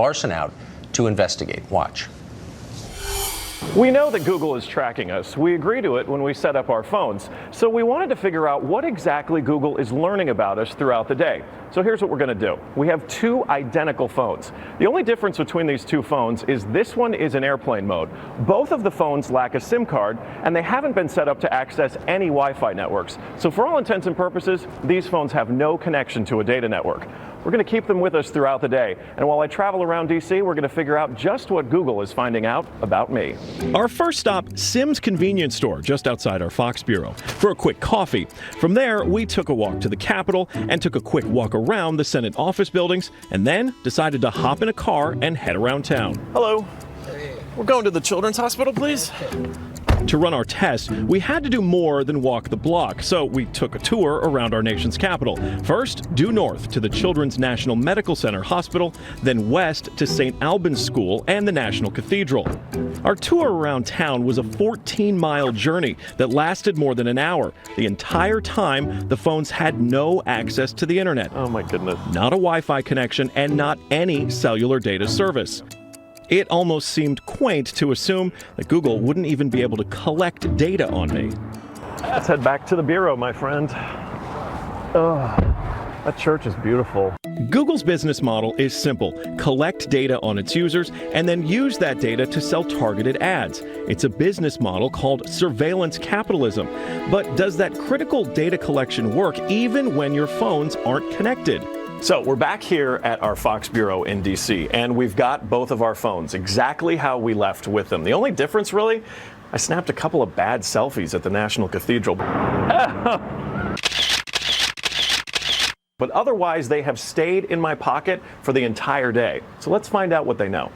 Larson out to investigate. Watch. We know that Google is tracking us. We agree to it when we set up our phones. So we wanted to figure out what exactly Google is learning about us throughout the day. So here's what we're going to do. We have two identical phones. The only difference between these two phones is this one is in airplane mode. Both of the phones lack a SIM card, and they haven't been set up to access any Wi-Fi networks. So for all intents and purposes, these phones have no connection to a data network. We're going to keep them with us throughout the day. And while I travel around DC, we're going to figure out just what Google is finding out about me. Our first stop, Sim's convenience store, just outside our Fox bureau, for a quick coffee. From there, we took a walk to the Capitol and took a quick walk around the Senate office buildings, and then decided to hop in a car and head around town. Hello. We're going to the Children's Hospital, please. To run our test, we had to do more than walk the block, so we took a tour around our nation's capital. First, due north to the Children's National Medical Center Hospital, then west to St. Albans School and the National Cathedral. Our tour around town was a 14-mile journey that lasted more than an hour. The entire time, the phones had no access to the internet. Oh my goodness. Not a Wi-Fi connection and not any cellular data service. It almost seemed quaint to assume that Google wouldn't even be able to collect data on me. Let's head back to the bureau, my friend. Oh, that church is beautiful. Google's business model is simple. Collect data on its users and then use that data to sell targeted ads. It's a business model called surveillance capitalism. But does that critical data collection work even when your phones aren't connected? So we're back here at our Fox bureau in DC, and we've got both of our phones exactly how we left with them. The only difference, really, I snapped a couple of bad selfies at the National Cathedral. But otherwise, they have stayed in my pocket for the entire day. So let's find out what they know.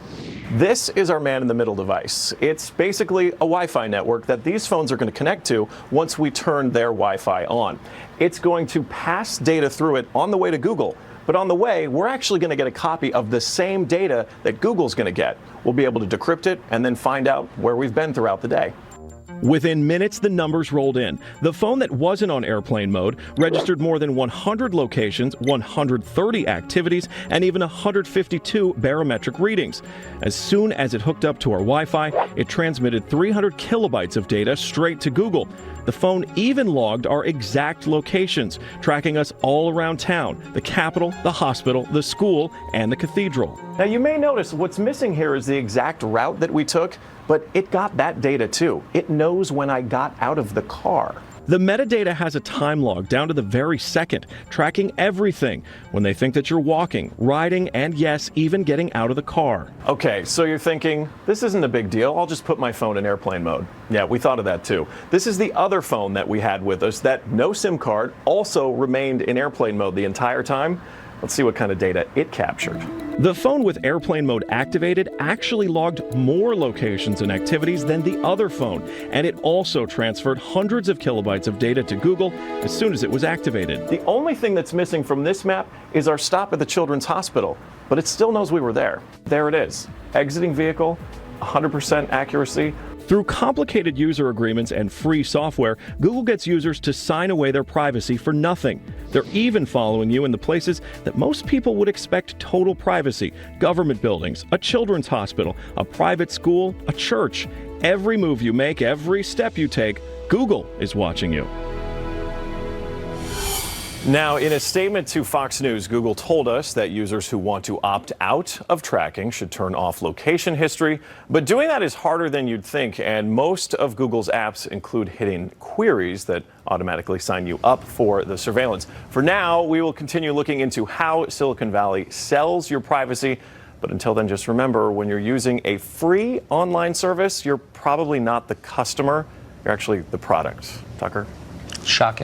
This is our man-in-the-middle device. It's basically a Wi-Fi network that these phones are going to connect to once we turn their Wi-Fi on. It's going to pass data through it on the way to Google. But on the way, we're actually going to get a copy of the same data that Google's going to get. We'll be able to decrypt it and then find out where we've been throughout the day. Within minutes, the numbers rolled in. The phone that wasn't on airplane mode registered more than 100 locations, 130 activities, and even 152 barometric readings. As soon as it hooked up to our Wi-Fi, it transmitted 300 kilobytes of data straight to Google. The phone even logged our exact locations, tracking us all around town, the Capitol, the hospital, the school, and the cathedral. Now you may notice what's missing here is the exact route that we took, but it got that data too. It knows when I got out of the car. The metadata has a time log down to the very second, tracking everything when they think that you're walking, riding, and yes, even getting out of the car. Okay, so you're thinking, this isn't a big deal. I'll just put my phone in airplane mode. Yeah, we thought of that too. This is the other phone that we had with us that no SIM card also remained in airplane mode the entire time. Let's see what kind of data it captured. The phone with airplane mode activated actually logged more locations and activities than the other phone, and it also transferred hundreds of kilobytes of data to Google as soon as it was activated. The only thing that's missing from this map is our stop at the Children's Hospital, but it still knows we were there. There it is. Exiting vehicle, 100% accuracy. Through complicated user agreements and free software, Google gets users to sign away their privacy for nothing. They're even following you in the places that most people would expect total privacy: government buildings, a children's hospital, a private school, a church. Every move you make, every step you take, Google is watching you. Now, in a statement to Fox News, Google told us that users who want to opt out of tracking should turn off location history. But doing that is harder than you'd think, and most of Google's apps include hidden queries that automatically sign you up for the surveillance. For now, we will continue looking into how Silicon Valley sells your privacy. But until then, just remember, when you're using a free online service, you're probably not the customer. You're actually the product. Tucker? Shocking.